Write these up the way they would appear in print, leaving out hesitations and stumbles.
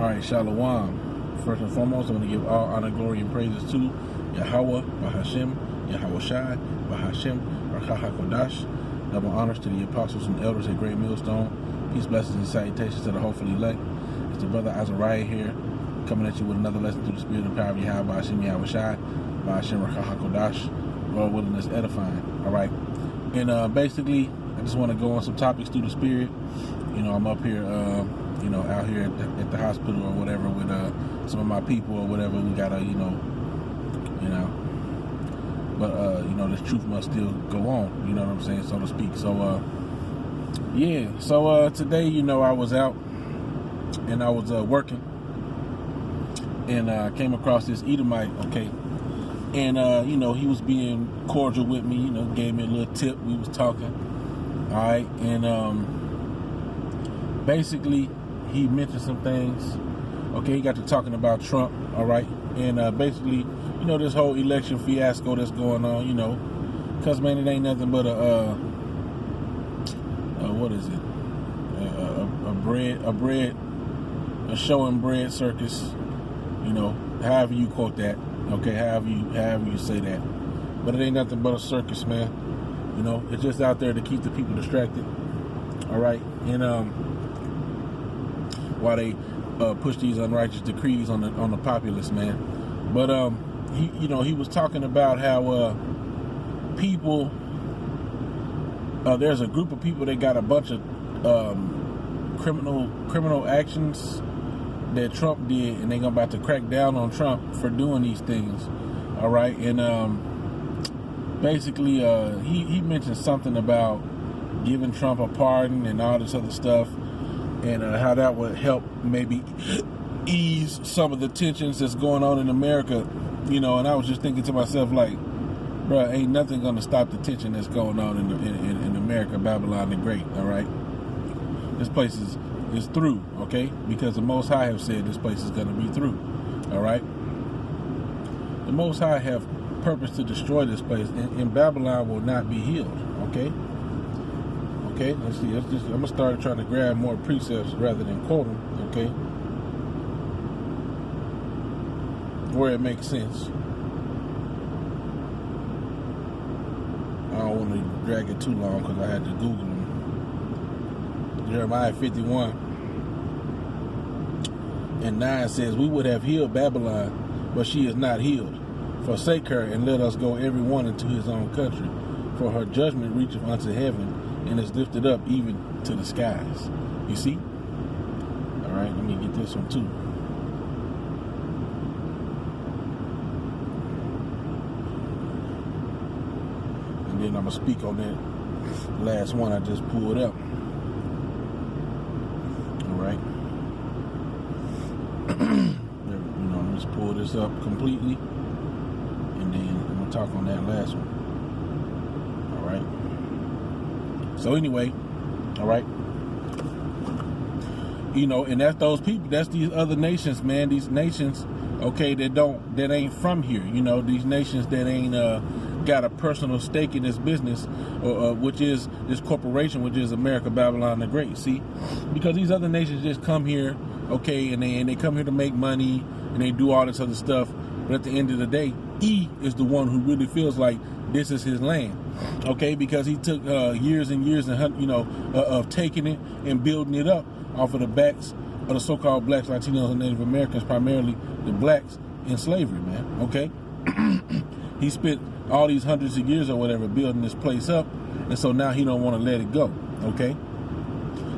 All right, Shalom. First and foremost, I want to give all honor, glory, and praises to Yahweh, Bahashem, Yahweh Shai, Bahashem, Rakha HaKodash. Double honors to the apostles and elders at Great Millstone. Peace, blessings, and salutations to the hopefully elect. It's the brother Azariah here, coming at you with another lesson through the spirit and power of Yahweh, Bahashem, Yahweh Shai, Bahashem, Rakha HaKodash. Lord willing is edifying. All right. And basically, I just want to go on some topics through the spirit. You know, I'm up here, out here at the hospital or whatever with some of my people or whatever. We gotta, but this truth must still go on. You know what I'm saying, so to speak. So, today, I was out and I was working, and I came across this Edomite. Okay, and he was being cordial with me. Gave me a little tip. We was talking. All right, and basically, he mentioned some things. Okay, he got to talking about Trump, all right? And basically, this whole election fiasco that's going on, because, man, it ain't nothing but a show and bread circus, however you quote that, okay, however you say that. But it ain't nothing but a circus, man. It's just out there to keep the people distracted, all right? And, while they push these unrighteous decrees on the populace, man. But he was talking about how people, there's a group of people that got a bunch of criminal actions that Trump did, and they're about to crack down on Trump for doing these things. All right, and basically he mentioned something about giving Trump a pardon and all this other stuff. And how that would help maybe ease some of the tensions that's going on in America, and I was just thinking to myself, like, bro, ain't nothing going to stop the tension that's going on in America, Babylon the Great, all right? This place is through, okay? Because the Most High have said this place is going to be through, all right? The Most High have purpose to destroy this place, and Babylon will not be healed, okay? Okay, let's see. I'm gonna start trying to grab more precepts rather than quote them. Okay, where it makes sense. I don't want to drag it too long because I had to Google them. Jeremiah 51 and 9 says, "We would have healed Babylon, but she is not healed. Forsake her and let us go every one into his own country. For her judgment reacheth unto heaven, and is lifted up even to the skies." You see? All right, let me get this one too. And then I'm going to speak on that last one I just pulled up. All right. I'm just pull this up completely, and then I'm going to talk on that last one. All right. So anyway, all right, and that's those people, that's these other nations, man, these nations, okay, that ain't from here, these nations that ain't got a personal stake in this business, which is this corporation, which is America, Babylon the Great. See, because these other nations just come here, okay, and they come here to make money, and they do all this other stuff, but at the end of the day, he is the one who really feels like this is his land. Okay, because he took years and years of taking it and building it up off of the backs of the so-called blacks, Latinos, and Native Americans, primarily the blacks in slavery, man. Okay, he spent all these hundreds of years or whatever building this place up, and so now he don't want to let it go. Okay,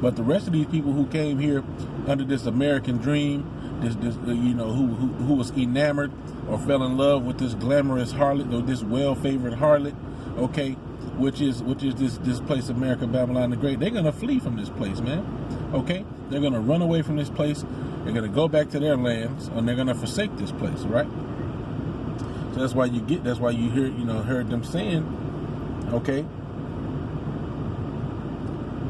but the rest of these people who came here under this American dream, who was enamored or fell in love with this glamorous harlot, or this well-favored harlot, okay, which is this place, America, Babylon the Great, they're gonna flee from this place, man. Okay, they're gonna run away from this place. They're gonna go back to their lands, and they're gonna forsake this place, right? So that's why you heard them saying, okay,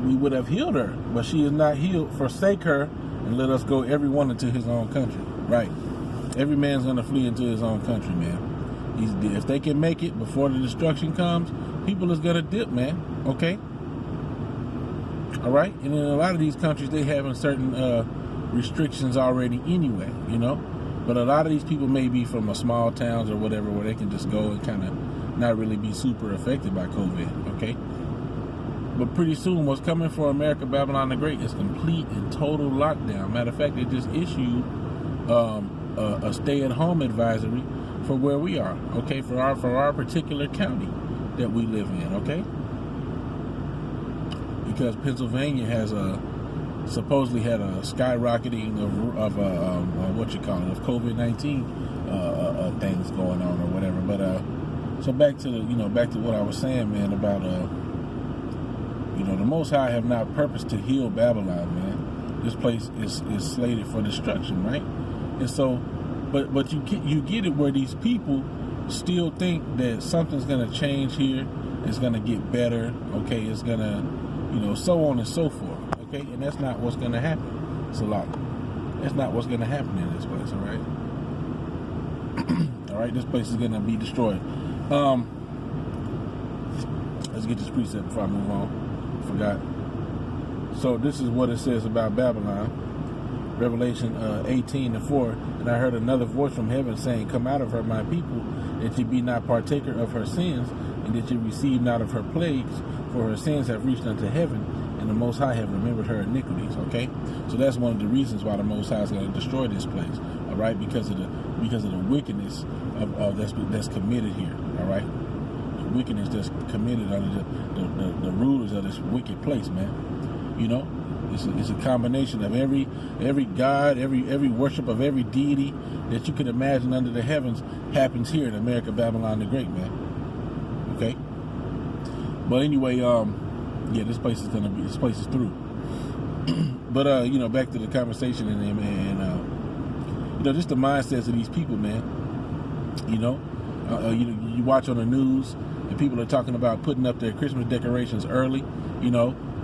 we would have healed her, but she is not healed. Forsake her and let us go every one into his own country, right? Every man's gonna flee into his own country, man. If they can make it before the destruction comes, people is gonna dip, man. Okay, all right. And in a lot of these countries, they having certain restrictions already anyway, you know. But a lot of these people may be from a small towns or whatever, where they can just go and kind of not really be super affected by COVID, okay? But pretty soon, what's coming for America Babylon the Great is complete and total lockdown. Matter of fact, they just issued a stay-at-home advisory for where we are, okay, for our particular county that we live in, okay? Because Pennsylvania has supposedly had a skyrocketing of of COVID-19 things going on or whatever. But so back to what I was saying, man, about the Most High have not purposed to heal Babylon, man. This place is slated for destruction, right? And so, but you get it where these people still think that something's gonna change here, it's gonna get better, okay? It's gonna, so on and so forth, okay? And that's not what's gonna happen. It's a lot. That's not what's gonna happen in this place, all right? All right, this place is gonna be destroyed. Let's get this precept before I move on. Forgot. So this is what it says about Babylon. Revelation 18:4, and I heard another voice from heaven saying, "Come out of her, my people, that ye be not partaker of her sins, and that ye receive not of her plagues, for her sins have reached unto heaven, and the Most High have remembered her iniquities." Okay, so that's one of the reasons why the Most High is going to destroy this place. All right, because of the wickedness of that's committed here. All right, the wickedness that's committed under the rulers of this wicked place, man. It's a combination of every god, every worship of every deity that you could imagine under the heavens happens here in America, Babylon the Great, man. Okay. But anyway, this place is through. But back to the conversation and just the mindsets of these people, man. You watch on the news and people are talking about putting up their Christmas decorations early,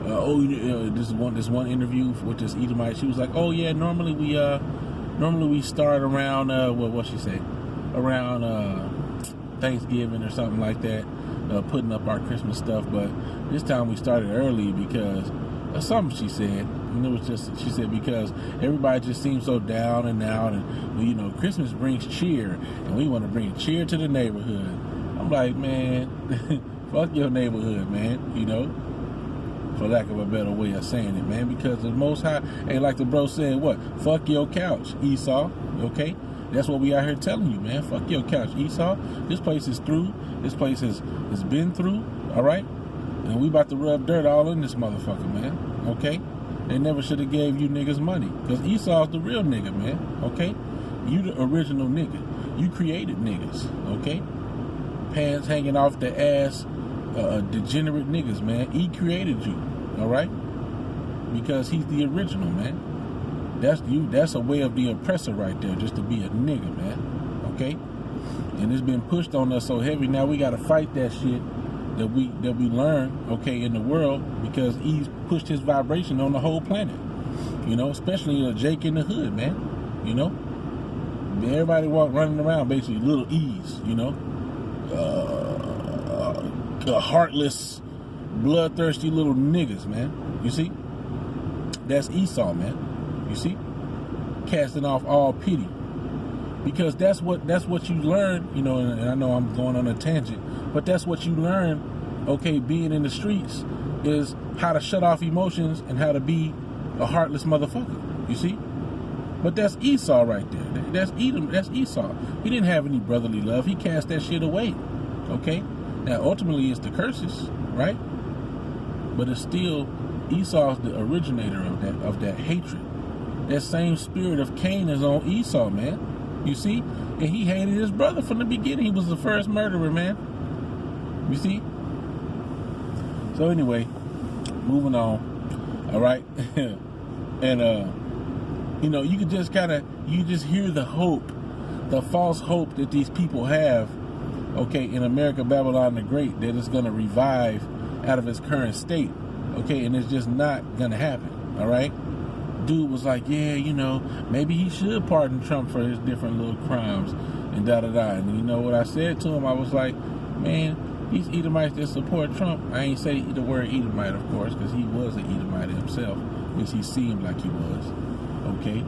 this one interview with this Edomite, she was like, "Oh yeah, normally we start around what she say, around Thanksgiving or something like that, putting up our Christmas stuff, but this time we started early because something," she said, and it was just, she said, because everybody just seems so down and out, and Christmas brings cheer, and we want to bring cheer to the neighborhood. I'm like, man, fuck your neighborhood, man, for lack of a better way of saying it, man, because the Most High ain't like the bro said, what? Fuck your couch, Esau, okay? That's what we out here telling you, man. Fuck your couch, Esau. This place is through. This place has been through, all right? And we about to rub dirt all in this motherfucker, man, okay? They never should have gave you niggas money, because Esau's the real nigga, man, okay? You the original nigga. You created niggas, okay? Pants hanging off the ass, degenerate niggas, man. He created you, all right? Because he's the original, man. That's you. That's a way of the oppressor right there, just to be a nigga, man. Okay? And it's been pushed on us so heavy. Now we got to fight that shit that we learn, okay, in the world, because he's pushed his vibration on the whole planet. Especially Jake in the hood, man. Everybody running around basically little E's, heartless, bloodthirsty little niggas, man. You see? That's Esau, man. You see? Casting off all pity. Because that's what you learn, and I know I'm going on a tangent, but that's what you learn, okay, being in the streets, is how to shut off emotions and how to be a heartless motherfucker. You see? But that's Esau right there. That's Edom. That's Esau. He didn't have any brotherly love. He cast that shit away. Okay? Now, ultimately, it's the curses, right? But it's still Esau's the originator of that hatred. That same spirit of Cain is on Esau, man. You see? And he hated his brother from the beginning. He was the first murderer, man. You see? So anyway, moving on. All right? And, you could just you just hear the hope, the false hope that these people have, okay, in America, Babylon the Great, that it's going to revive out of its current state, okay, and it's just not going to happen, all right? Dude was like, yeah, maybe he should pardon Trump for his different little crimes and da-da-da. And you know what I said to him? I was like, man, these Edomites that support Trump, I ain't say the word Edomite, of course, because he was an Edomite himself, which he seemed like he was. Okay,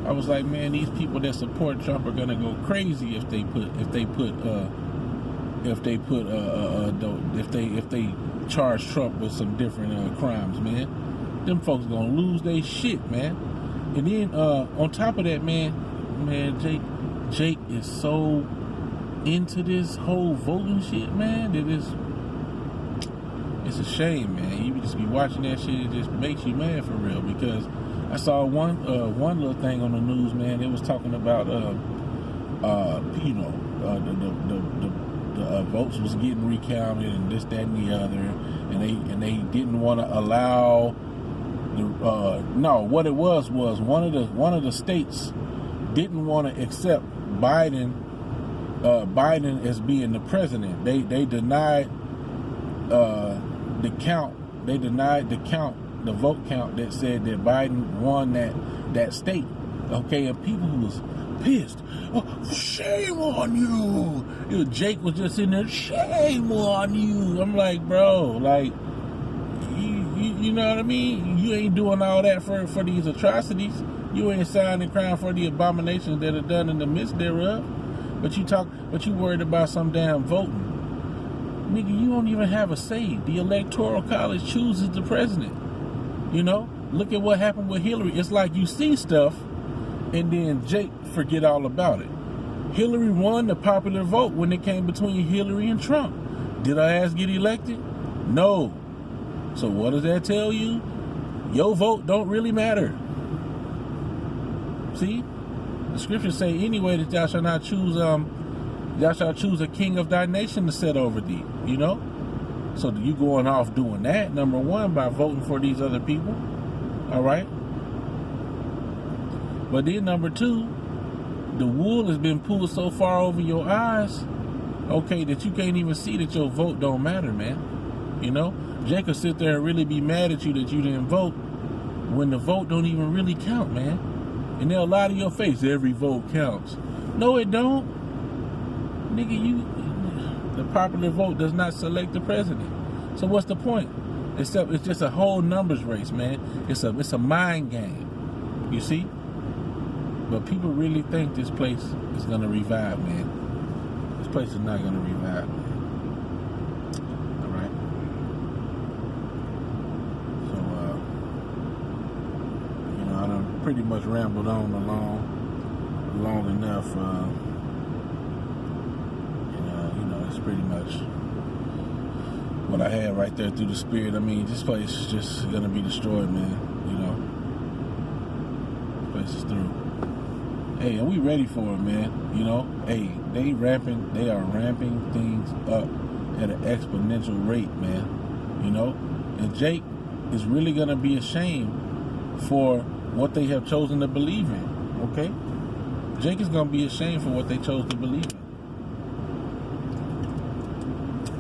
I was like, man, these people that support Trump are gonna go crazy if they charge Trump with some different crimes, man. Them folks gonna lose their shit, man. And then on top of that, man, Jake is so into this whole voting shit, man, that it's a shame, man. You just be watching that shit, it just makes you mad for real. Because I saw one little thing on the news, man. It was talking about the votes was getting recounted and this, that, and the other, and they didn't want to allow what it was one of the states didn't want to accept Biden as being the president. They denied the count. They denied the vote count that said that Biden won that state. Okay, and people who was pissed. Oh, shame on you. Jake was just in there. Shame on you. I'm like, bro, like, you know what I mean? You ain't doing all that for these atrocities. You ain't signing crime for the abominations that are done in the midst thereof. But you worried about some damn voting. Nigga, you don't even have a say. The Electoral College chooses the president. You know? Look at what happened with Hillary. It's like you see stuff and then Jake forget all about it. Hillary won the popular vote when it came between Hillary and Trump. Did her ass get elected? No. So what does that tell you? Your vote don't really matter. See? The scriptures say anyway that thou shalt not choose a king of thy nation to set over thee, you know? So you going off doing that, number one, by voting for these other people, all right? But then number two, the wool has been pulled so far over your eyes, okay, that you can't even see that your vote don't matter, man. You know? Jake will sit there and really be mad at you that you didn't vote when the vote don't even really count, man. And they'll lie to your face, every vote counts. No, it don't. Nigga, the popular vote does not select the president. So what's the point? Except it's just a whole numbers race, man. It's a mind game. You see? But people really think this place is gonna revive, man. This place is not gonna revive, man. Alright? So I done pretty much rambled on long enough. It's pretty much what I had right there through the spirit. I mean, this place is just gonna be destroyed, man. You know, this place is through. Hey, and we ready for it, man. You know, hey, they are ramping things up at an exponential rate, man. You know, and Jake is really gonna be ashamed for what they have chosen to believe in. Okay, Jake is gonna be ashamed for what they chose to believe in.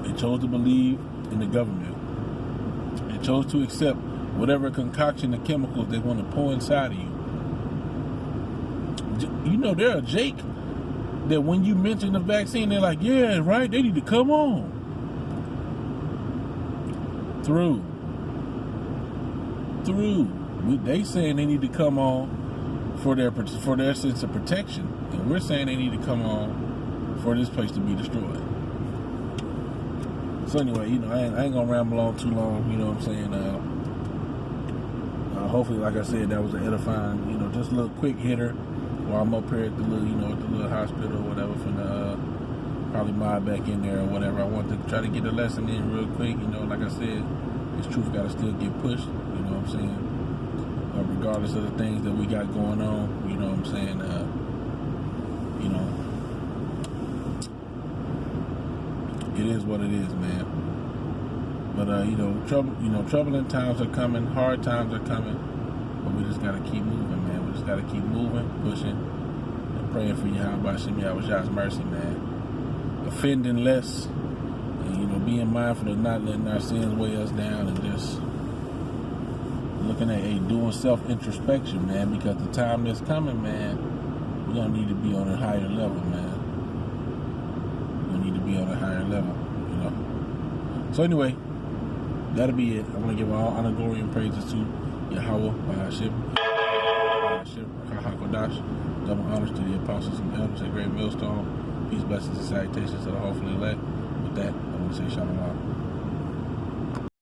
They chose to believe in the government. They chose to accept whatever concoction of chemicals they want to pour inside of you. You know, there are Jake that when you mention the vaccine, they're like, yeah, right, they need to come on. Through. They saying they need to come on for their sense of protection. And we're saying they need to come on for this place to be destroyed. So anyway, you know, I ain't gonna ramble on too long, you know what I'm saying? Hopefully, like I said, that was an edifying, you know, just a little quick hitter while I'm up here at the little hospital or whatever, finna probably mob back in there or whatever. I want to try to get the lesson in real quick, you know, like I said, this truth gotta still get pushed, you know what I'm saying? Regardless of the things that we got going on, you know what I'm saying? You know, it is what it is, man. But troubling times are coming, hard times are coming, but we just gotta keep moving, man. We just gotta keep moving, pushing, and praying for Yahweh Shah's mercy, man. Offending less, and being mindful of not letting our sins weigh us down, and just looking at doing self-introspection, man. Because the time that's coming, man, we're gonna need to be on a higher level, man. Be on a higher level, you know. So anyway, that'll be it. I'm gonna give all honor, glory, and praises to Yahweh, Bahashim, Hakodash, double honors to the apostles and elders at Great Millstone. Peace, blessings, and salutations to the hopefully elect. With that, I want to say shalom.